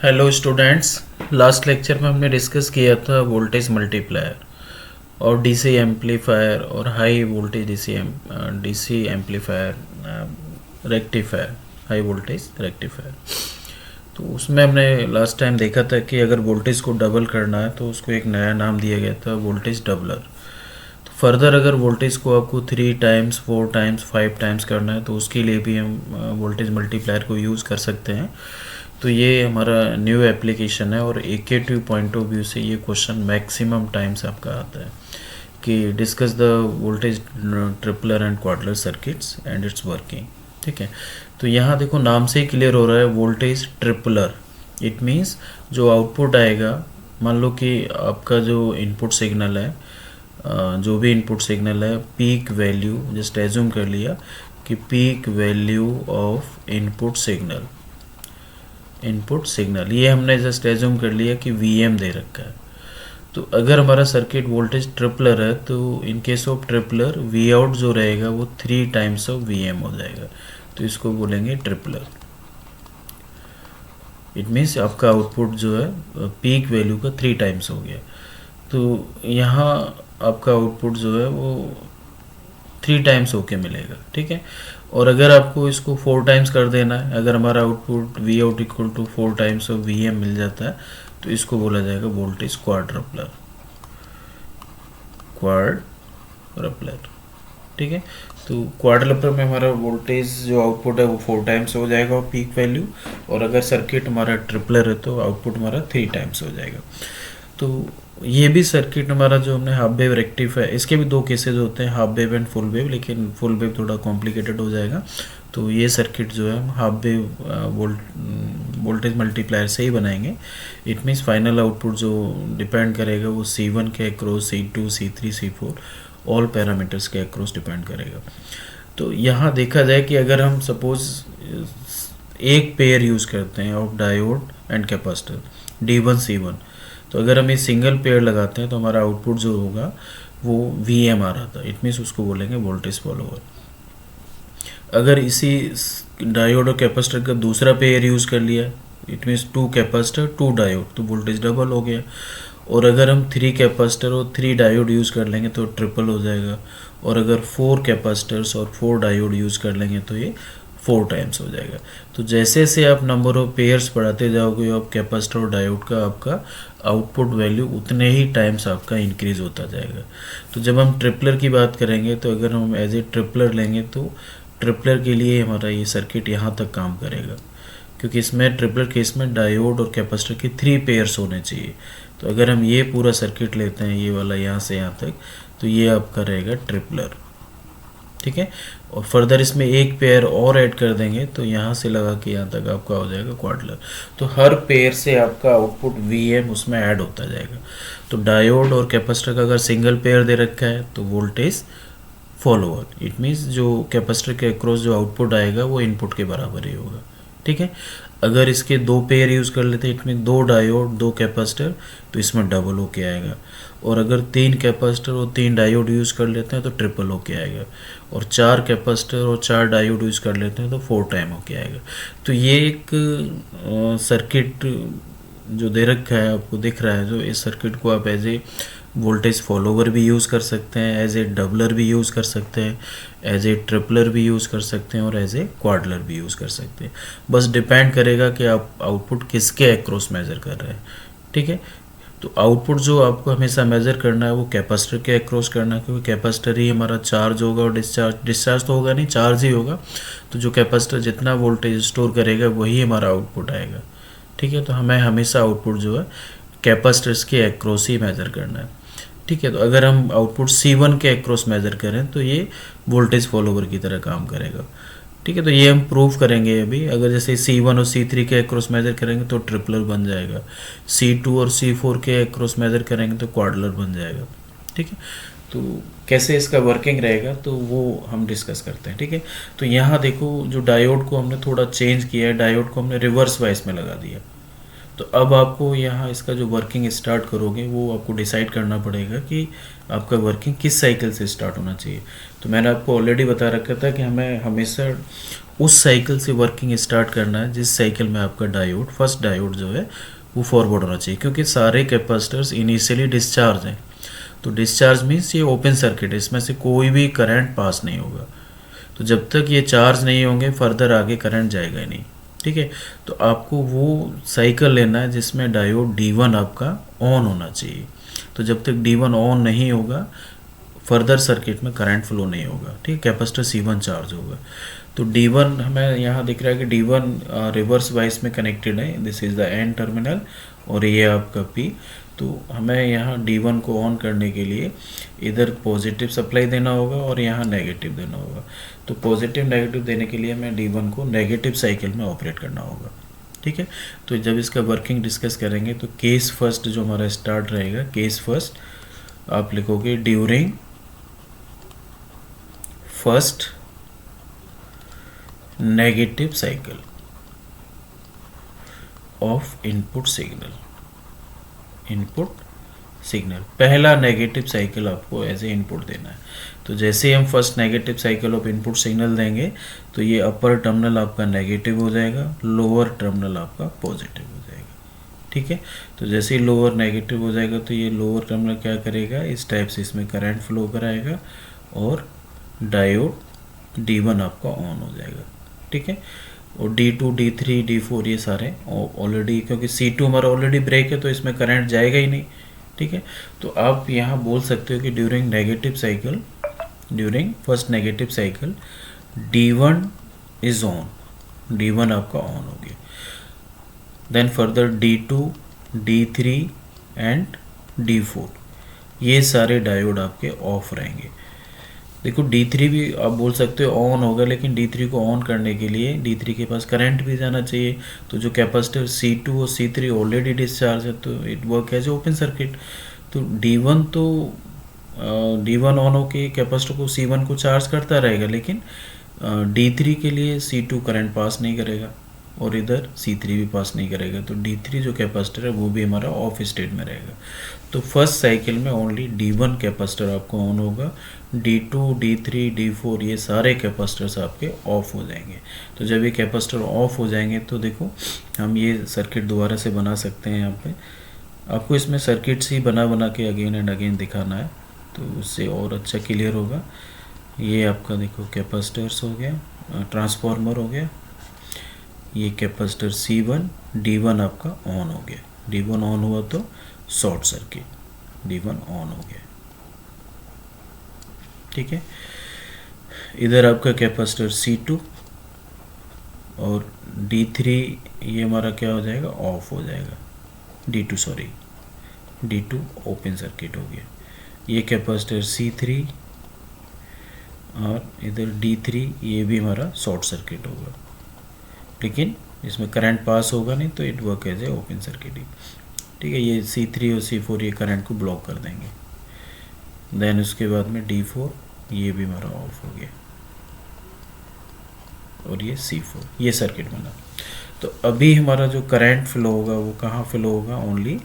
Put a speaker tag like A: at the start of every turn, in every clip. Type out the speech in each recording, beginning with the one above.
A: Hello students. Last lecture में हमने discuss किया था वोल्टेज मल्टीप्लायर और डीसी एम्पलीफायर और high voltage DC amplifier rectifier, high voltage rectifier. तो उसमें हमने लास्ट टाइम देखा था कि अगर वोल्टेज को डबल करना है तो उसको एक नया नाम दिया गया था, वोल्टेज डबलर। तो फर्दर अगर वोल्टेज को आपको 3 टाइम्स 4 टाइम्स 5 टाइम्स करना है तो उसके लिए भी हम वोल्टेज मल्टीप्लायर को यूज़ कर सकते हैं। तो ये हमारा न्यू एप्लीकेशन है और एकेटिव पॉइंट ऑफ व्यू से ये क्वेश्चन मैक्सिमम टाइम्स आपका आता है कि discuss the voltage tripler and quadrupler circuits and its working. ठीक है, तो यहाँ देखो नाम से ही क्लियर हो रहा है वोल्टेज ट्रिपलर। इट मीन्स जो आउटपुट आएगा, मान लो कि आपका जो इनपुट सिग्नल है, जो भी इनपुट सिग्नल है, पीक वैल्यू जस्ट एज्यूम कर लिया कि peak value of input signal ये हमने जस्ट एज्यूम कर लिया कि Vm दे रखा है। तो अगर हमारा सर्किट वोल्टेज ट्रिपलर है तो in case of tripler V out जो रहेगा वो 3 टाइम्स ऑफ Vm हो जाएगा, तो इसको बोलेंगे ट्रिपलर। इट मीन्स आपका आउटपुट जो है पीक वैल्यू का 3 टाइम्स हो गया। तो यहाँ आपका आउटपुट जो है वो 3 टाइम्स होके मिलेगा। ठीक है, और अगर आपको इसको 4 टाइम्स कर देना है, अगर हमारा output V out equal to 4 times of Vm मिल जाता है तो इसको बोला जाएगा वोल्टेज क्वाड्रपलर। ठीक है, तो क्वाड्रपलर में हमारा वोल्टेज जो आउटपुट है वो 4 टाइम्स हो जाएगा पीक वैल्यू, और अगर सर्किट हमारा ट्रिपलर है तो आउटपुट हमारा 3 टाइम्स हो जाएगा। तो ये भी सर्किट हमारा जो हमने हाफ वेव रेक्टिफायर, इसके भी 2 केसेज होते हैं, half wave and full wave, लेकिन फुल वेव थोड़ा कॉम्प्लिकेटेड हो जाएगा। तो ये सर्किट जो है हम हाफ वेव वोल्टेज मल्टीप्लायर से ही बनाएंगे। इट मीन्स फाइनल आउटपुट जो डिपेंड करेगा वो C1 के across, C2, C3, C4 all parameters के अक्रॉस डिपेंड करेगा। तो यहाँ देखा जाए कि अगर हम सपोज एक पेयर यूज़ करते हैं of diode and capacitor D1C1, तो अगर हम ये सिंगल पेयर लगाते हैं तो हमारा आउटपुट जो होगा वो Vm आ रहा था। इट मीन्स उसको बोलेंगे वोल्टेज फॉलोअर। अगर इसी डायोड और कैपेसिटर का दूसरा पेयर यूज़ कर लिया, इट मीन्स 2 कैपेसिटर 2 डायोड, तो वोल्टेज डबल हो गया। और अगर हम 3 कैपेसिटर और 3 डायोड यूज़ कर लेंगे तो ट्रिपल हो जाएगा। और अगर 4 कैपेसिटर्स और 4 डायोड यूज़ कर लेंगे तो ये 4 टाइम्स हो जाएगा। तो जैसे जैसे आप नंबर ऑफ पेयर्स बढ़ाते जाओगे आप कैपेसिटर और डायोड का, आपका आउटपुट वैल्यू उतने ही टाइम्स आपका इंक्रीज होता जाएगा। तो जब हम ट्रिपलर की बात करेंगे तो अगर हम एज ए ट्रिपलर लेंगे तो ट्रिपलर के लिए हमारा ये सर्किट यहाँ तक काम करेगा, क्योंकि इसमें ट्रिपलर केस में डायोड और कैपेसिटर के 3 पेयर्स होने चाहिए। तो अगर हम ये पूरा सर्किट लेते हैं, ये वाला यहाँ से यहाँ तक, तो ये आपका रहेगा ट्रिपलर। ठीक है, और फर्दर इसमें एक पेयर और ऐड कर देंगे तो यहाँ से लगा के यहाँ तक आपका हो जाएगा क्वाड्रलर। तो हर पेयर से आपका आउटपुट Vm उसमें ऐड होता जाएगा। तो डायोड और कैपेसिटर का अगर सिंगल पेयर दे रखा है तो वोल्टेज फॉलोअर, इट मीन्स जो कैपेसिटर के अक्रॉस जो आउटपुट आएगा वो इनपुट के बराबर ही होगा। ठीक है, अगर इसके 2 पेयर यूज़ कर लेते हैं, इसमें 2 डायोड 2 कैपेसिटर, तो इसमें डबल होके आएगा। और अगर 3 कैपेसिटर और 3 डायोड यूज़ कर लेते हैं तो ट्रिपल होके आएगा। और 4 कैपेसिटर और 4 डायोड यूज़ कर लेते हैं तो 4 टाइम होके आएगा। तो ये एक सर्किट जो दे रखा है आपको दिख रहा है, जो इस सर्किट को आप एज ए वोल्टेज फॉलोवर भी यूज़ कर सकते हैं, एज ए डबलर भी यूज़ कर सकते हैं, एज ए ट्रिपलर भी यूज़ कर सकते हैं और एज ए क्वाड्रलर भी यूज़ कर सकते हैं। बस डिपेंड करेगा कि आप आउटपुट किसके अक्रॉस मेज़र कर रहे हैं। ठीक है, तो आउटपुट जो आपको हमेशा मेज़र करना है वो कैपेसिटर के अक्रॉस करना है, क्योंकि कैपेसिटर ही हमारा चार्ज होगा और डिस्चार्ज तो होगा नहीं, चार्ज ही होगा। तो जो कैपेसिटर जितना वोल्टेज स्टोर करेगा वही हमारा आउटपुट आएगा। ठीक है, तो हमें हमेशा आउटपुट जो है कैपेसिटर्स के अक्रॉस ही मेज़र करना है। ठीक है, तो अगर हम आउटपुट C1 के अक्रॉस मेज़र करें तो ये वोल्टेज फॉलोवर की तरह काम करेगा। ठीक है, तो ये हम प्रूव करेंगे अभी। अगर जैसे C1 और C3 के अक्रॉस मेज़र करेंगे तो ट्रिपलर बन जाएगा, C2 और C4 के अक्रॉस मेज़र करेंगे तो क्वाड्रलर बन जाएगा। ठीक है, तो कैसे इसका वर्किंग रहेगा तो वो हम डिस्कस करते हैं। ठीक है, तो यहाँ देखो जो डायोड को हमने थोड़ा चेंज किया है, डायोड को हमने रिवर्स वाइस में लगा दिया। तो अब आपको यहाँ इसका जो वर्किंग स्टार्ट करोगे वो आपको डिसाइड करना पड़ेगा कि आपका वर्किंग किस साइकिल से स्टार्ट होना चाहिए। तो मैंने आपको ऑलरेडी बता रखा था कि हमें हमेशा उस साइकिल से वर्किंग स्टार्ट करना है जिस साइकिल में आपका डायोड, फर्स्ट डायोड जो है वो फॉरवर्ड होना चाहिए, क्योंकि सारे कैपेसिटर्स इनिशियली डिस्चार्ज हैं। तो डिस्चार्ज मीन्स ये ओपन सर्किट है, इसमें से कोई भी करंट पास नहीं होगा। तो जब तक ये चार्ज नहीं होंगे फर्दर आगे करंट जाएगा ही नहीं। ठीक है, तो आपको वो साइकिल लेना है जिसमें डायोड D1 आपका ऑन होना चाहिए। तो जब तक D1 ऑन नहीं होगा फर्दर सर्किट में करंट फ्लो नहीं होगा। ठीक, कैपेसिटर C1 चार्ज होगा। तो D1 हमें यहाँ दिख रहा है कि D1 रिवर्स वाइस में कनेक्टेड है, this is the N terminal और ये आपका P। तो हमें यहाँ D1 को ऑन करने के लिए इधर पॉजिटिव सप्लाई देना होगा और यहाँ नेगेटिव देना होगा। तो पॉजिटिव नेगेटिव देने के लिए हमें D1 को नेगेटिव साइकिल में ऑपरेट करना होगा। ठीक है, तो जब इसका वर्किंग डिस्कस करेंगे तो केस फर्स्ट जो हमारा स्टार्ट रहेगा, केस फर्स्ट आप लिखोगे during first negative cycle of input signal. Input signal पहला नेगेटिव साइकिल आपको एज ए इनपुट देना है। तो जैसे हम first negative cycle of input signal देंगे तो ये अपर टर्मिनल आपका नेगेटिव हो जाएगा, लोअर टर्मिनल आपका पॉजिटिव हो जाएगा। ठीक है, तो जैसे ही लोअर नेगेटिव हो जाएगा तो ये लोअर टर्मिनल क्या करेगा, इस टाइप से इसमें करंट फ्लो कराएगा और डायोड D1 आपका ऑन हो जाएगा। ठीक है, और D2, D3, D4 ये सारे ऑलरेडी, क्योंकि C2 हमारा ऑलरेडी ब्रेक है तो इसमें करंट जाएगा ही नहीं। ठीक है, तो आप यहाँ बोल सकते हो कि during negative cycle, during first negative cycle D1 is on, D1 आपका ऑन हो गया। Then further D2, D3 and D4 ये सारे डायोड आपके ऑफ रहेंगे। देखो D3 भी आप बोल सकते हो ऑन होगा, लेकिन D3 को ऑन करने के लिए D3 के पास करंट भी जाना चाहिए। तो जो कैपेसिटर C2 और C3 ऑलरेडी डिस्चार्ज है तो it work as open circuit. तो D1 ऑन होके कैपेसिटर को C1 को चार्ज करता रहेगा, लेकिन D3 के लिए C2 करंट पास नहीं करेगा और इधर C3 भी पास नहीं करेगा। तो D3 जो कैपेसिटर है वो भी हमारा ऑफ स्टेट में रहेगा। तो फर्स्ट साइकिल में ओनली D1 कैपेसिटर आपको ऑन होगा, D2, D3, D4 ये सारे कैपेसिटर्स आपके ऑफ हो जाएंगे। तो जब ये कैपेसिटर ऑफ हो जाएंगे तो देखो हम ये सर्किट दोबारा से बना सकते हैं। यहाँ पे आपको इसमें सर्किट्स ही बना के अगेन एंड अगेन दिखाना है तो उससे और अच्छा क्लियर होगा। ये आपका देखो कैपेसिटर्स हो गया, ट्रांसफार्मर हो गया, ये कैपेसिटर C1, D1 आपका ऑन हो गया। D1 ऑन हुआ तो शॉर्ट सर्किट, D1 ऑन हो गया। ठीक है, इधर आपका कैपेसिटर C2 और D3 ये हमारा क्या हो जाएगा, ऑफ हो जाएगा। D2 ओपन सर्किट हो गया। ये कैपेसिटर C3 और इधर D3 ये भी हमारा शॉर्ट सर्किट होगा, लेकिन इसमें करंट पास होगा नहीं तो it work as a open circuit. ठीक है, ये C3 और C4 ये करंट को ब्लॉक कर देंगे। देन उसके बाद में D4 ये भी हमारा ऑफ हो गया और ये C4 ये सर्किट बना। तो अभी हमारा जो करंट फ्लो होगा वो कहाँ फ्लो होगा, ओनली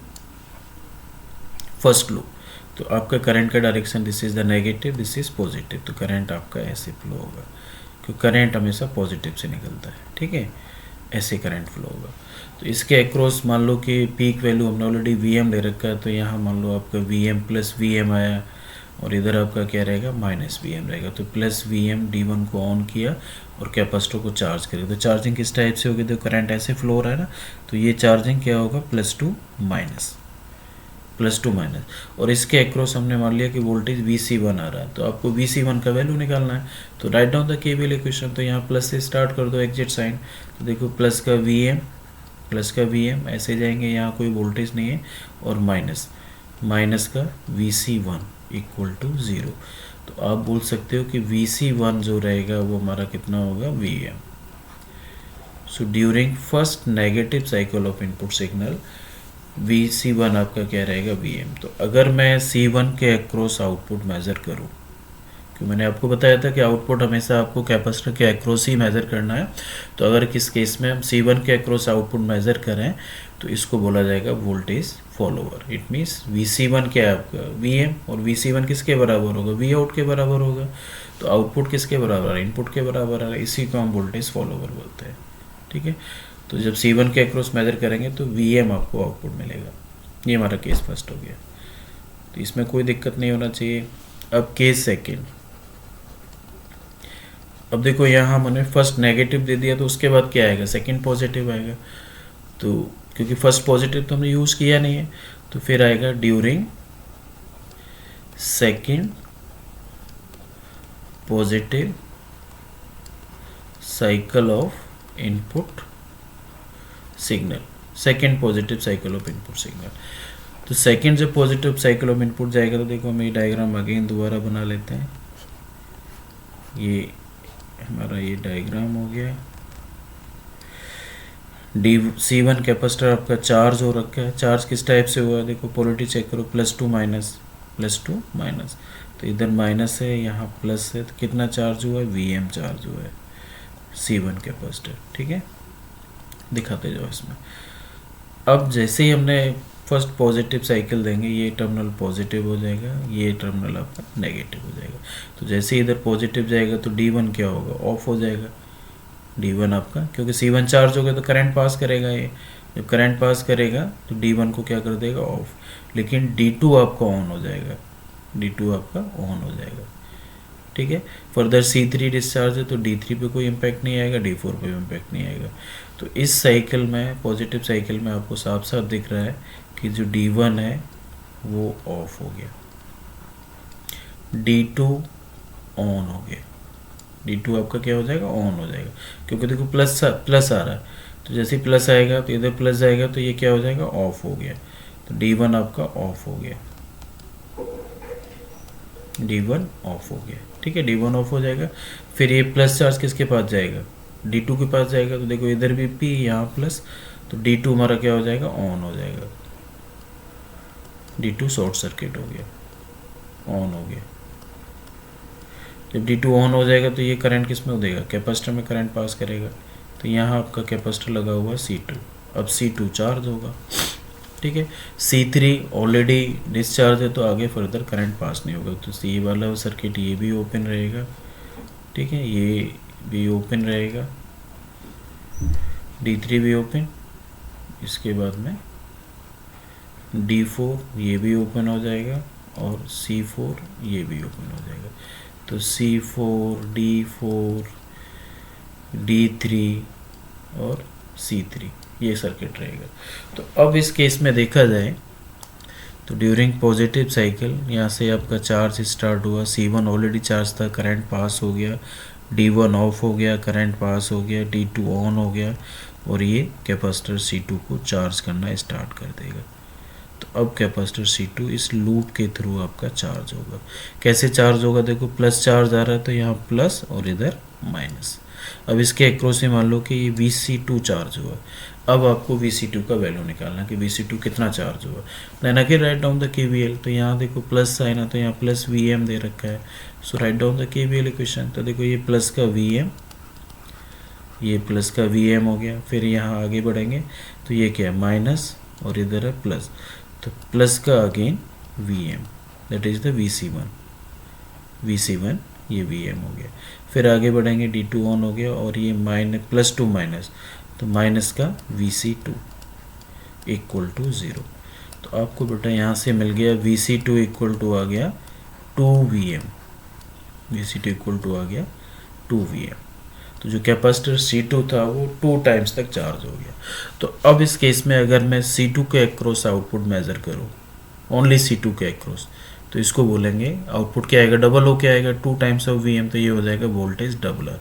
A: फर्स्ट लूप। तो आपका करंट का direction this is the negative, this is positive. तो करंट आपका ऐसे फ्लो होगा क्योंकि करंट हमेशा पॉजिटिव से निकलता है। ठीक है, ऐसे करंट फ्लो होगा। तो इसके अक्रॉस मान लो कि पीक वैल्यू हमने ऑलरेडी Vm ले रखा है, तो यहाँ मान लो आपका Vm प्लस Vm आया और इधर आपका क्या रहेगा, माइनस Vm रहेगा। तो प्लस Vm D1 को ऑन किया और कैपेसिटर को चार्ज करेगा। तो चार्जिंग किस टाइप से होगी, तो करंट ऐसे फ्लो हो रहा है ना, तो ये चार्जिंग क्या होगा, प्लस टू माइनस। और इसके अक्रॉस हमने मान लिया कि वोल्टेज Vc1 आ रहा है, तो आपको Vc1 का वैल्यू निकालना है। तो right down the KVL equation. तो यहाँ प्लस से स्टार्ट कर दो एग्जिट साइन। तो देखो प्लस का Vm ऐसे जाएंगे, यहाँ कोई वोल्टेज नहीं है, और माइनस का Vc1 इक्वल टू 0। तो आप बोल सकते हो कि Vc1 जो रहेगा वो हमारा कितना होगा, Vm। So during first negative cycle of input signal Vc1 आपका क्या रहेगा, Vm। तो अगर मैं C1 के अक्रॉस आउटपुट मेज़र करूँ, क्योंकि मैंने आपको बताया था कि आउटपुट हमेशा आपको कैपेसिटर के अक्रॉस ही मेज़र करना है। तो अगर किस केस में हम C1 के अक्रॉस आउटपुट मेज़र करें तो इसको बोला जाएगा voltage follower. It means Vc1 क्या है आपका Vm, और Vc1 किसके बराबर होगा, वी आउट के बराबर होगा। तो आउटपुट किसके बराबर है, इनपुट के बराबर है, इसी को हम वोल्टेज फॉलोवर बोलते हैं। ठीक है, तो जब C1 के अक्रॉस मेज़र करेंगे तो Vm आपको आउटपुट मिलेगा। ये हमारा केस फर्स्ट हो गया, तो इसमें कोई दिक्कत नहीं होना चाहिए। अब केस सेकेंड, अब देखो यहाँ हमने फर्स्ट नेगेटिव दे दिया तो उसके बाद क्या आएगा, सेकंड पॉजिटिव आएगा। तो क्योंकि फर्स्ट पॉजिटिव तो हमने यूज़ किया नहीं है, तो फिर आएगा during second positive cycle of input signal, second positive cycle of input signal. तो सेकंड जब पॉजिटिव साइकिल ऑफ इनपुट जाएगा तो देखो हम ये डायग्राम अगेन दोबारा बना लेते हैं। ये हमारा ये डायग्राम हो गया। C1 कैपेसिटर आपका चार्ज हो रखा है। चार्ज किस टाइप से हुआ है, देखो पोलरिटी चेक करो, +2 माइनस, +2 माइनस। तो इधर माइनस है, यहाँ प्लस है, तो कितना चार्ज हुआ है, Vm चार्ज हुआ है C1 कैपेसिटर। ठीक है, दिखाते जाओ इसमें। अब जैसे ही हमने फर्स्ट पॉजिटिव साइकिल देंगे, ये टर्मिनल पॉजिटिव हो जाएगा, ये टर्मिनल आपका नेगेटिव हो जाएगा। तो जैसे ही इधर पॉजिटिव जाएगा तो D1 क्या होगा, ऑफ हो जाएगा। D1 आपका, क्योंकि C1 चार्ज हो गया तो करंट पास करेगा। ये जब करंट पास करेगा तो D1 को क्या कर देगा, ऑफ। लेकिन D2 आपका ऑन हो जाएगा, D2 आपका ऑन हो जाएगा। ठीक है, फर्दर C3 डिस्चार्ज है तो D3 पे कोई इम्पैक्ट नहीं आएगा, D4 पे इम्पैक्ट नहीं आएगा। तो इस साइकिल में, पॉजिटिव साइकिल में आपको साफ साफ दिख रहा है कि जो D1 है वो ऑफ हो गया, D2 ऑन हो गया। D2 आपका क्या हो जाएगा, ऑन हो जाएगा, क्योंकि देखो प्लस आ रहा है। तो जैसे ही प्लस आएगा तो इधर प्लस जाएगा तो ये क्या हो जाएगा, ऑफ हो गया। तो D1 आपका ऑफ हो गया, D1 ऑफ हो गया। ठीक है, D1 ऑफ हो जाएगा। फिर ये प्लस चार्ज किसके पास जाएगा, D2 के पास जाएगा। तो देखो इधर भी P, यहाँ प्लस, तो D2 हमारा क्या हो जाएगा, ऑन हो जाएगा। D2 शॉर्ट सर्किट हो गया, ऑन हो गया। जब D2 ऑन हो जाएगा तो ये करंट किस में देगा, कैपेसिटर में करंट पास करेगा। तो यहाँ आपका कैपेसिटर लगा हुआ है C2, अब C2 चार्ज होगा। ठीक है, C3 ऑलरेडी डिस्चार्ज है तो आगे फर्दर करंट पास नहीं होगा। तो ये वाला सर्किट ये भी ओपन रहेगा। ठीक है, ये भी ओपन रहेगा, D3 भी ओपन। इसके बाद में D4 ये भी ओपन हो जाएगा और C4 ये भी ओपन हो जाएगा। तो C4, D4, D3 और C3 ये सर्किट रहेगा। तो अब इस केस में देखा जाए तो ड्यूरिंग पॉजिटिव साइकिल यहाँ से आपका चार्ज स्टार्ट हुआ, C1 ऑलरेडी चार्ज था, करंट पास हो गया, D1 ऑफ हो गया, करंट पास हो गया, D2 ऑन हो गया, और ये कैपेसिटर C2 को चार्ज करना स्टार्ट कर देगा। तो अब कैपेसिटर C2 इस लूप के थ्रू आपका चार्ज होगा। कैसे चार्ज होगा, देखो प्लस चार्ज आ रहा है तो यहाँ प्लस और इधर माइनस। अब इसके अक्रॉस में मान लो कि ये Vc2 चार्ज हुआ। अब आपको Vc2 का वैल्यू निकालना कि Vc2 कितना चार्ज हुआ। Then again write down the KVL। तो यहाँ देखो प्लस साइन है तो यहाँ प्लस Vm दे रखा है। So write down the KVL equation. तो देखो ये प्लस का Vm, ये प्लस का Vm हो गया। फिर यहाँ आगे बढ़ेंगे तो ये क्या है, माइनस, और इधर है प्लस। तो प्लस का again Vm, that is the Vc1 ये Vm हो गया। फिर आगे बढ़ेंगे, D2 ऑन हो गया, और ये +2 माइनस, तो माइनस का Vc2 इक्वल टू 0। तो आपको बेटा यहाँ से मिल गया Vc2 इक्वल टू आ गया 2Vm, Vc2 इक्वल टू आ गया 2Vm। तो जो कैपेसिटर C2 था वो 2 टाइम्स तक चार्ज हो गया। तो अब इस केस में अगर मैं C2 के अक्रॉस आउटपुट मेज़र करूँ, ओनली C2 के अक्रॉस, तो इसको बोलेंगे आउटपुट क्या आएगा, डबल हो क्या आएगा, 2 टाइम्स ऑफ Vm, तो ये हो जाएगा वोल्टेज डबलर।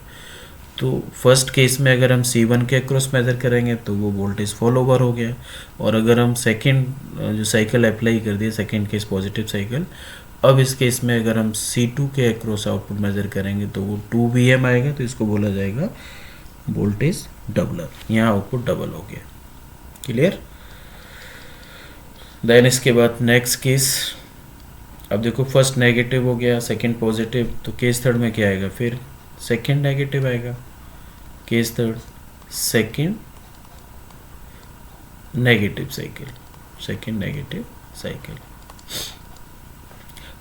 A: तो फर्स्ट केस में अगर हम C1 के अक्रॉस मेज़र करेंगे तो वो वोल्टेज फॉलोवर हो गया। और अगर हम सेकंड जो साइकिल अप्लाई कर दिए, सेकंड केस पॉजिटिव साइकिल, अब इस केस में अगर हम C2 के अक्रॉस आउटपुट मेज़र करेंगे तो वो 2Vm आएगा। तो इसको बोला जाएगा वोल्टेज डबलर। यहाँ आउटपुट डबल हो गया। क्लियर। देन इसके बाद नेक्स्ट केस, अब देखो फर्स्ट नेगेटिव हो गया, सेकंड पॉजिटिव, तो केस थर्ड में क्या आएगा, फिर सेकंड नेगेटिव आएगा, case third second negative cycle, second negative cycle.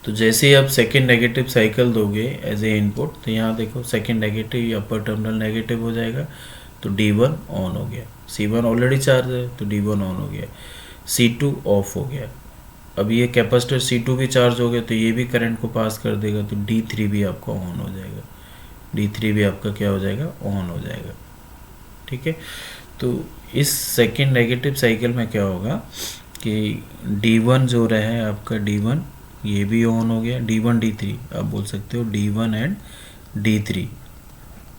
A: तो जैसे ही आप सेकंड नेगेटिव साइकिल दोगे एज ए इनपुट, तो यहाँ देखो सेकंड नेगेटिव अपर टर्मिनल नेगेटिव हो जाएगा, तो D1 ऑन हो गया, C1 ऑलरेडी चार्ज है तो D1 ऑन हो गया, C2 ऑफ हो गया। अब ये कैपेसिटर C2 भी चार्ज हो गया तो ये भी करंट को पास कर देगा, तो D3 भी आपका ऑन हो जाएगा, D3 भी आपका क्या हो जाएगा, ऑन हो जाएगा। ठीक है, तो इस सेकंड नेगेटिव साइकिल में क्या होगा कि D1 जो रहे आपका D1 ये भी ऑन हो गया, D1 D3 आप बोल सकते हो, D1 and D3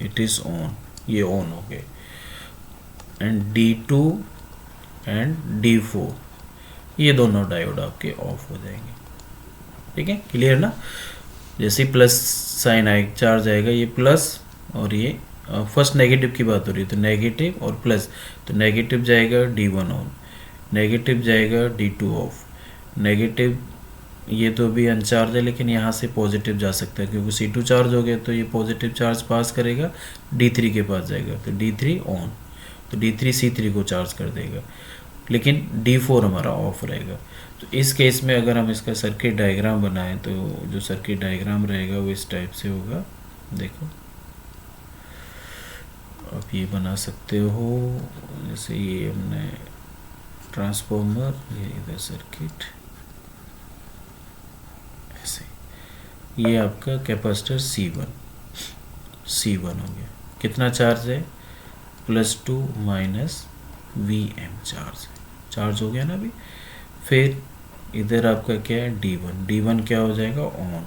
A: it is on, ये ऑन हो गए, एंड D2 एंड D4 ये दोनों डायोड आपके ऑफ हो जाएंगे। ठीक है, क्लियर ना। जैसे प्लस साइन आए चार्ज आएगा, ये प्लस और ये फर्स्ट नेगेटिव की बात हो रही है, तो नेगेटिव और प्लस, तो नेगेटिव जाएगा D1 ऑन, नेगेटिव जाएगा D2 ऑफ, नेगेटिव ये तो भी अनचार्ज है लेकिन यहाँ से पॉजिटिव जा सकता है क्योंकि C2 चार्ज हो गया, तो ये पॉजिटिव चार्ज पास करेगा D3 के पास जाएगा, तो D3 ऑन, तो D3 C3 को चार्ज कर देगा, लेकिन D4 हमारा ऑफ रहेगा। तो इस केस में अगर हम इसका सर्किट डायग्राम बनाएं तो जो सर्किट डायग्राम रहेगा वो इस टाइप से होगा। देखो आप ये बना सकते हो, जैसे ये हमने ट्रांसफॉर्मर, ये इधर सर्किट ऐसे, ये आपका कैपेसिटर C1 हो गया, कितना चार्ज है, +2 माइनस Vm चार्ज हो गया ना अभी। फिर इधर आपका क्या है, D1 क्या हो जाएगा, ऑन,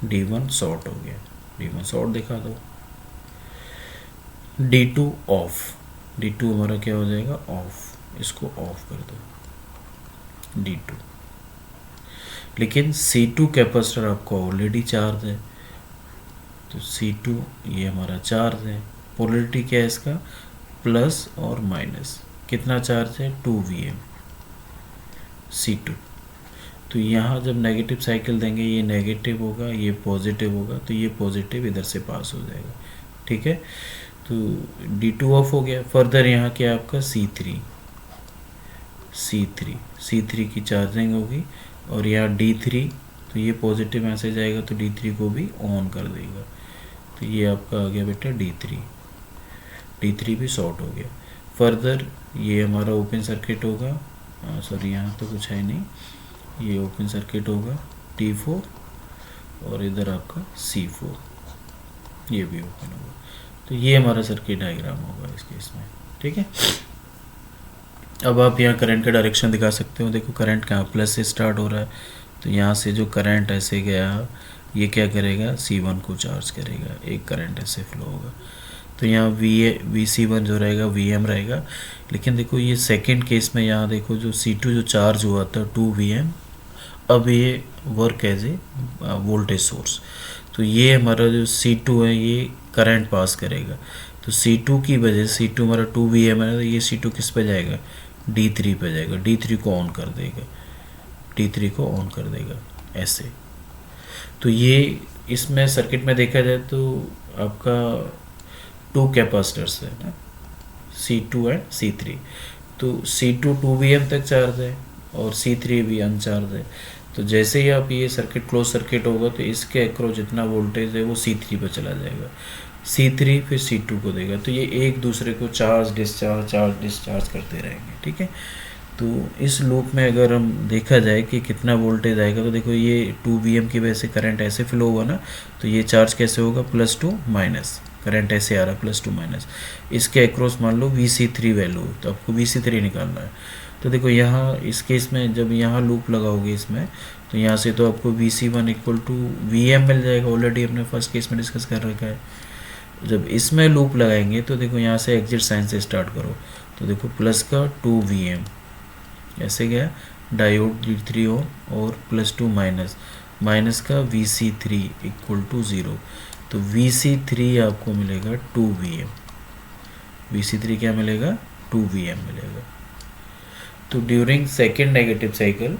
A: D1 शॉर्ट हो गया, D1 शॉर्ट दिखा दो, D2 ऑफ, D2 हमारा क्या हो जाएगा, ऑफ, इसको ऑफ कर दो D2। लेकिन C2 कैपेसिटर आपका ऑलरेडी चार्ज है, तो C2 ये हमारा चार्ज है, पोलरिटी क्या है इसका, प्लस और माइनस, कितना चार्ज है, 2 Vm C2। तो यहाँ जब नेगेटिव साइकिल देंगे ये नेगेटिव होगा, ये पॉजिटिव होगा, तो ये पॉजिटिव इधर से पास हो जाएगा। ठीक है, तो D2 ऑफ हो गया। फर्दर यहाँ क्या आपका C3 की चार्जिंग होगी, और यहाँ D3, तो ये पॉजिटिव मैसेज आएगा तो D3 को भी ऑन कर देगा, तो ये आपका आ गया बेटा D3 भी शॉर्ट हो गया। फर्दर ये हमारा ओपन सर्किट होगा, सॉरी यहाँ तो कुछ है नहीं, ये ओपन सर्किट होगा T4, और इधर आपका C4 ये भी ओपन होगा। तो ये हमारा सर्किट डायग्राम होगा इस केस में। ठीक है, अब आप यहाँ करंट का डायरेक्शन दिखा सकते हो। देखो करंट कहाँ प्लस से स्टार्ट हो रहा है, तो यहाँ से जो करंट ऐसे गया ये क्या करेगा, C1 को चार्ज करेगा, एक करंट ऐसे फ्लो होगा, तो यहाँ Vc1 जो रहेगा Vm रहेगा। लेकिन देखो ये सेकंड केस में यहाँ देखो जो C2 जो चार्ज हुआ था 2 Vm, अब ये work as a voltage source, तो ये हमारा जो C2 है ये करंट पास करेगा, तो C2 की वजह से C2 हमारा 2 Vm है, तो ये C2 किस पे जाएगा, D3 पे जाएगा, D3 को ऑन कर देगा, D3 को ऑन कर देगा ऐसे। तो ये इसमें सर्किट में देखा जाए तो आपका 2 कैपेसिटर्स है ना, C2 एंड C3, तो C2 2 Vm तक चार्ज है और C3 भी अनचार्ज है। तो जैसे ही आप ये सर्किट क्लोज सर्किट होगा तो इसके अक्रॉस जितना वोल्टेज है वो C3 पर चला जाएगा, C3 फिर C2 को देगा, तो ये एक दूसरे को चार्ज डिस्चार्ज करते रहेंगे। ठीक है, तो इस लूप में अगर हम देखा जाए कि कितना वोल्टेज आएगा, तो देखो ये 2 Vm की वजह से करंट ऐसे फ्लो होगा ना, तो ये चार्ज कैसे होगा, +2 माइनस, करंट ऐसे आ रहा है +2 माइनस, इसके अक्रॉस मान लो Vc3 वैल्यू, तो आपको Vc3 निकालना है। तो देखो यहाँ इस केस में जब यहाँ लूप लगाओगे इसमें, तो यहाँ से तो आपको Vc1 इक्वल टू Vm मिल जाएगा, ऑलरेडी हमने फर्स्ट केस में डिस्कस कर रखा है। जब इसमें लूप लगाएंगे तो देखो यहाँ से एग्जिट साइन से स्टार्ट करो, तो देखो प्लस का 2 Vm ऐसे गया, डायोड D3 ऑन, और +2 माइनस का Vc3 इक्वल टू 0, तो Vc3 आपको मिलेगा 2 Vm, Vc3 क्या मिलेगा, 2 Vm मिलेगा। तो during second negative cycle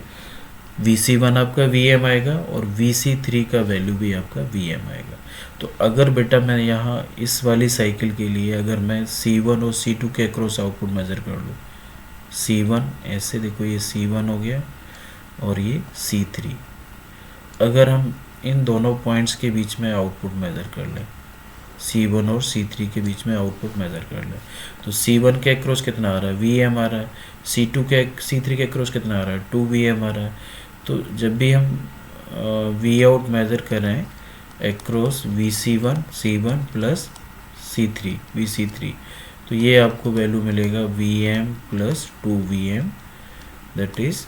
A: Vc1 आपका Vm आएगा और Vc3 का वैल्यू भी आपका Vm आएगा। तो अगर बेटा मैं यहाँ इस वाली साइकिल के लिए अगर मैं C1 और C2 के अक्रॉस आउटपुट मेज़र कर लूँ, C1 ऐसे देखो, ये C1 हो गया और ये C3, अगर हम इन दोनों पॉइंट्स के बीच में आउटपुट मेज़र कर लें, C1 और C3 के बीच में आउटपुट मेज़र कर लें, तो C1 के अक्रॉस कितना आ रहा है, Vm आ रहा है, C3 के अक्रॉस कितना आ रहा है, 2 Vm आ रहा है। तो जब भी हम वी आउट मेज़र करें across Vc1 C1 plus C3 Vc3, तो ये आपको वैल्यू मिलेगा Vm plus 2 Vm, that is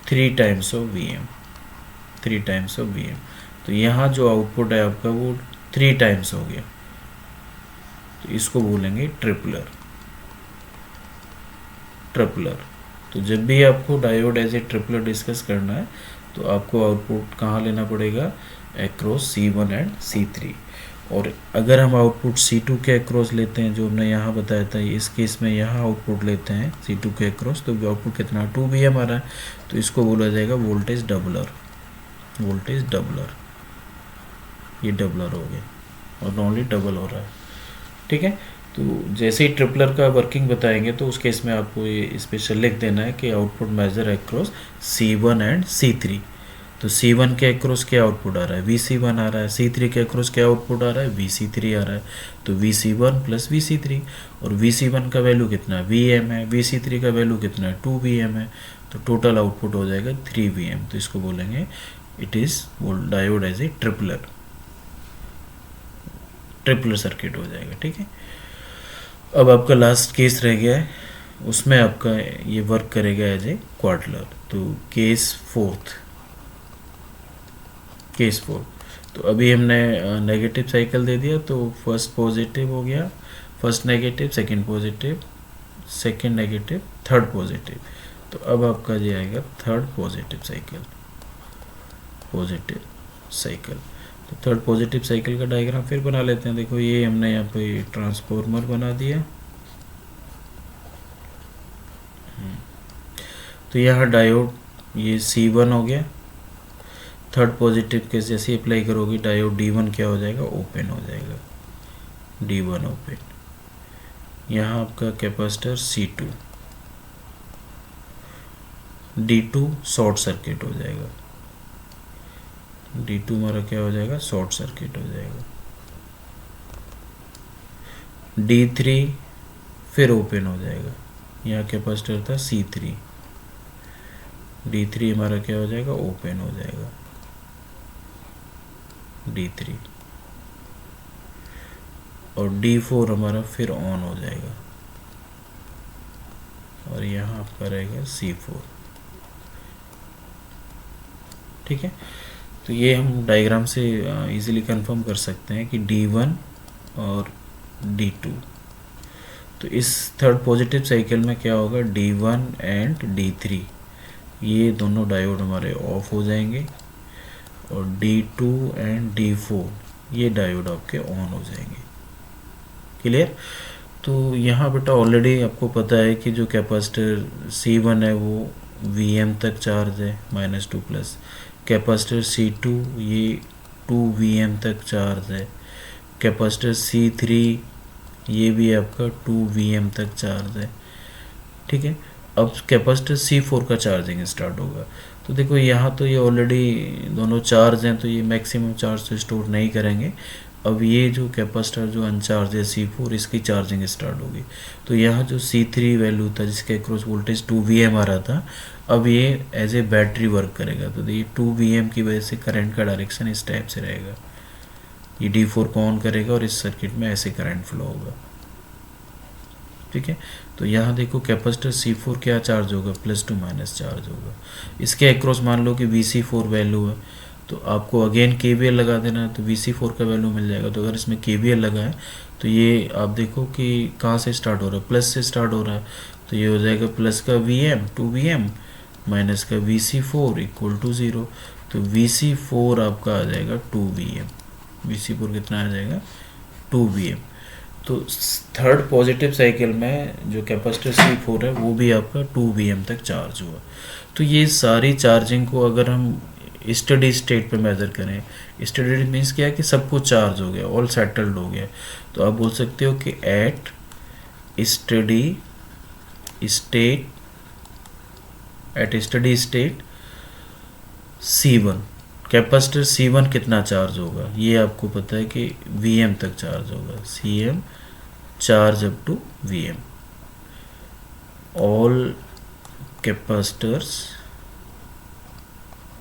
A: 3 times of Vm, 3 times of Vm। तो यहाँ जो आउटपुट है आपका वो 3 टाइम्स हो गया, तो इसको बोलेंगे ट्रिपलर। तो जब भी आपको diode as a tripler discuss करना है तो आपको आउटपुट कहाँ लेना पड़ेगा, अक्रॉस C1 एंड C3। और अगर हम आउटपुट C2 के अक्रॉस लेते हैं, जो हमने यहाँ बताया था, इस केस में यहाँ आउटपुट लेते हैं C2 के अक्रॉस, तो आउटपुट कितना 2 Vm आ रहा है, तो इसको बोला जाएगा वोल्टेज डबलर। ये डबलर हो गया और नॉनली डबल हो रहा है, ठीक है। तो जैसे ही ट्रिपलर का वर्किंग बताएंगे तो उस केस में आपको ये स्पेशल लिख देना है कि output major across C1 and C3। तो C1 के अक्रॉस क्या आउटपुट आ रहा है, Vc1 आ रहा है, C3 के अक्रॉस क्या आउटपुट आ रहा है, Vc3 आ रहा है, तो Vc1 प्लस Vc3, और Vc1 का वैल्यू कितना Vm है, Vc3 का वैल्यू कितना है 2 Vm है, तो टोटल आउटपुट हो जाएगा 3 Vm। तो इसको बोलेंगे it is diode as a tripler circuit हो जाएगा, ठीक है। अब आपका लास्ट केस रह गया है, उसमें आपका ये वर्क करेगा एज ए क्वार्टलर। तो केस फोर्थ, तो अभी हमने नेगेटिव साइकिल दे दिया, तो फर्स्ट पॉजिटिव हो गया, first negative, second positive, second negative, third positive. तो अब आपका ये आएगा थर्ड पॉजिटिव साइकिल। तो थर्ड पॉजिटिव साइकिल का डायग्राम फिर बना लेते हैं। देखो ये हमने यहाँ पे ट्रांसफॉर्मर बना दिया, तो यहाँ डायोड ये C1 हो गया, थर्ड पॉजिटिव के जैसे अप्लाई करोगे डायोड D1 क्या हो जाएगा, ओपन हो जाएगा, D1 ओपन। यहाँ आपका capacitor C2, D2 short circuit हो जाएगा, D2 हमारा क्या हो जाएगा, शॉर्ट सर्किट हो जाएगा। D3 फिर ओपन हो जाएगा, यहाँ कैपेसिटर था C3, D3 हमारा क्या हो जाएगा, ओपन हो जाएगा, D3, और D4 हमारा फिर ऑन हो जाएगा, और यहाँ आपका रहेगा C4, ठीक है। तो ये हम डायग्राम से इजीली कंफर्म कर सकते हैं कि D1 और D2। तो इस थर्ड पॉजिटिव साइकिल में क्या होगा, D1 एंड D3 ये दोनों डायोड हमारे ऑफ हो जाएंगे, और D2 एंड D4 ये डायोड आपके ऑन हो जाएंगे। क्लियर। तो यहाँ बेटा ऑलरेडी आपको पता है कि जो कैपेसिटर C1 है वो Vm तक चार्ज है -2 प्लस, कैपेसिटर C2 ये 2 Vm तक चार्ज है, कैपेसिटर C3 ये भी आपका 2 Vm तक चार्ज है, ठीक है। अब कैपेसिटर C4 का चार्जिंग स्टार्ट होगा। तो देखो यहाँ तो ये ऑलरेडी दोनों चार्ज हैं, तो ये मैक्सिमम चार्ज तो स्टोर नहीं करेंगे। अब ये जो कैपेसिटर जो अनचार्ज है C4, इसकी चार्जिंग स्टार्ट होगी। तो यहाँ जो C3 वैल्यू था जिसके अक्रॉस वोल्टेज 2 Vm आ रहा था, अब ये एज ए बैटरी वर्क करेगा। तो ये 2 Vm की वजह से करंट का डायरेक्शन इस टाइप से रहेगा, ये D4 को ऑन करेगा और इस सर्किट में ऐसे करंट फ्लो होगा, ठीक है। तो यहाँ देखो कैपेसिटर C4 क्या चार्ज होगा, +2 माइनस चार्ज होगा। इसके अक्रॉस मान लो कि Vc4 वैल्यू है, तो आपको अगेन KVL लगा देना है, तो Vc4 का वैल्यू मिल जाएगा। तो अगर इसमें KVL लगा है तो ये आप देखो कि कहाँ से स्टार्ट हो रहा है, प्लस से स्टार्ट हो रहा है, तो ये हो जाएगा प्लस का Vm 2 Vm माइनस का Vc4 इक्वल टू 0। तो Vc4 आपका आ जाएगा 2 Vm, Vc4 कितना आ जाएगा 2 Vm। तो थर्ड पॉजिटिव साइकिल में जो कैपेसिटर C4 है वो भी आपका 2 VM तक चार्ज हुआ। तो ये सारी चार्जिंग को अगर हम स्टडी स्टेट पे मेज़र करें, स्टडी मीन्स क्या है कि सब कुछ चार्ज हो गया, ऑल सेटल्ड हो गया, तो आप बोल सकते हो कि eight steady state C1 capacitor C1 कितना चार्ज होगा, ये आपको पता है कि VM तक चार्ज होगा। CM charge up to VM, all capacitors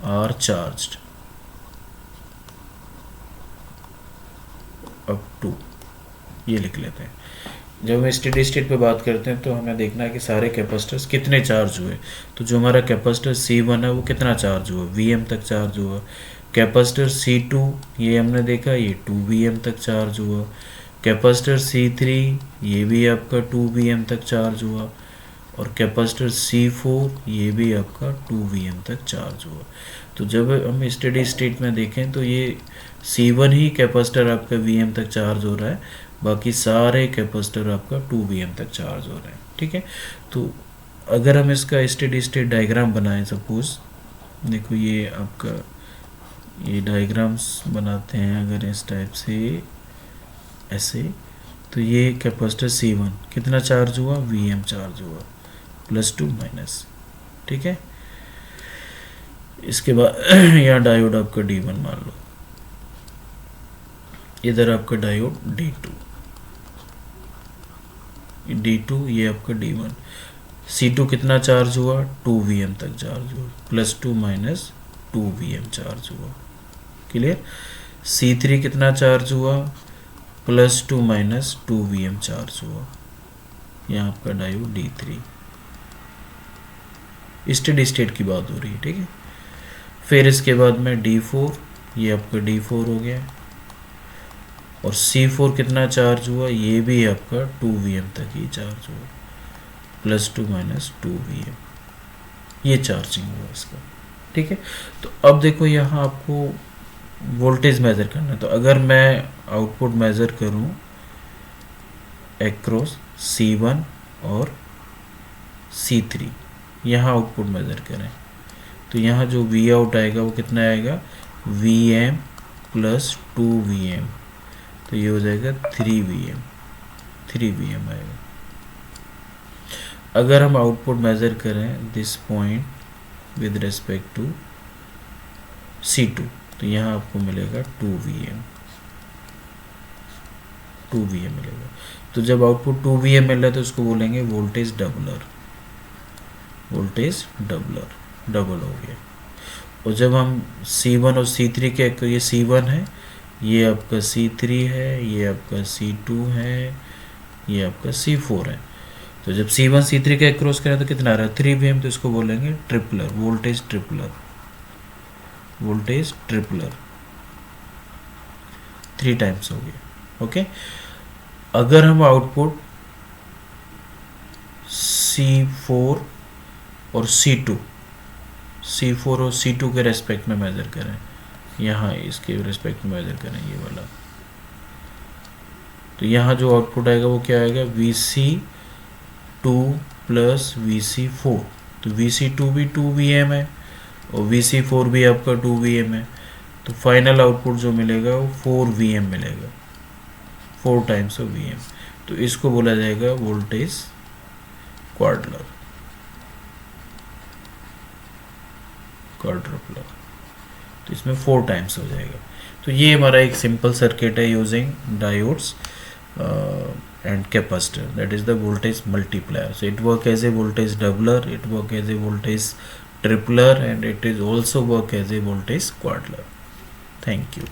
A: are charged up to, ये लिख लेते हैं। जब हम स्टेडी स्टेट पे बात करते हैं तो हमें देखना है कि सारे कैपेसिटर्स कितने चार्ज हुए। तो जो हमारा कैपेसिटर C1 है वो कितना चार्ज हुआ, VM तक चार्ज हुआ। कैपेसिटर C2 ये हमने देखा, ये 2 VM तक चार्ज हुआ। कैपेसिटर C3 ये भी आपका 2 VM तक चार्ज हुआ। और कैपेसिटर C4 ये भी आपका 2 VM तक चार्ज हुआ। तो जब हम स्टेडी स्टेट में देखें तो ये C1 ही कैपेसिटर आपका VM तक चार्ज हो रहा है, बाकी सारे कैपेसिटर आपका 2 VM तक चार्ज हो रहे हैं। ठीक है, तो अगर हम इसका स्टेडी स्टेट डायग्राम बनाएं, सपोज देखो ये आपका ये डायग्राम्स बनाते हैं अगर इस टाइप से ऐसे, तो ये कैपेसिटर C1 कितना चार्ज हुआ, VM चार्ज हुआ, +2 माइनस। ठीक है, इसके बाद यहाँ डायोड आपका D1 मान लो, इधर आपका डायोड D2 ये आपका D1। C2 कितना चार्ज हुआ, 2 VM तक चार्ज हुआ, +2 माइनस 2 VM चार्ज हुआ। क्लियर। C3 कितना चार्ज हुआ, +2 माइनस 2 VM चार्ज हुआ। यहाँ आपका डायोड D3, स्टेडी स्टेट की बात हो रही है। ठीक है, फिर इसके बाद में D4, ये आपका D4 हो गया। और C4 कितना चार्ज हुआ, ये भी आपका 2 VM तक ही चार्ज हुआ, +2 माइनस 2 VM, ये चार्जिंग हुआ इसका। ठीक है, तो अब देखो यहाँ आपको वोल्टेज मेज़र करना है। तो अगर मैं आउटपुट मेज़र करूँ एक्रॉस C1 और C3, यहाँ आउटपुट मेज़र करें तो यहाँ जो V आउट आएगा वो कितना आएगा, VM + 2 VM, तो ये हो जाएगा 3 VM आएगा। अगर हम आउटपुट मेज़र करें this point with respect to C2, तो यहाँ आपको मिलेगा 2 VM मिलेगा। तो जब आउटपुट 2 VM मिल रहा है तो उसको बोलेंगे वोल्टेज डबलर, डबल हो गया। और जब हम C1 और C3 के, तो ये C1 है, ये आपका C3 है, ये आपका C2 है, ये आपका C4 है। तो जब C1 C3 के क्रॉस करें तो कितना आ रहा है, 3 VM, तो इसको बोलेंगे ट्रिपलर, वोल्टेज ट्रिपलर 3 टाइम्स हो गया। ओके, अगर हम आउटपुट C4 और C2 के रेस्पेक्ट में मेज़र करें, यहाँ इसके रेस्पेक्ट में मेज़र करें ये वाला, तो यहाँ जो आउटपुट आएगा वो क्या आएगा, Vc2 + Vc4। तो Vc2 भी 2 VM है और Vc4 भी आपका 2 VM है, तो फाइनल आउटपुट जो मिलेगा वो 4 VM मिलेगा, 4 टाइम्स ऑफ VM। तो इसको बोला जाएगा वोल्टेज क्वाड्रपलर। तो इसमें 4 टाइम्स हो जाएगा। तो ये हमारा एक सिंपल सर्किट है using diodes and capacitor, that is the voltage multiplier. So it work as a voltage doubler, it work as a voltage tripler, and it is also work as a voltage quadler. Thank you.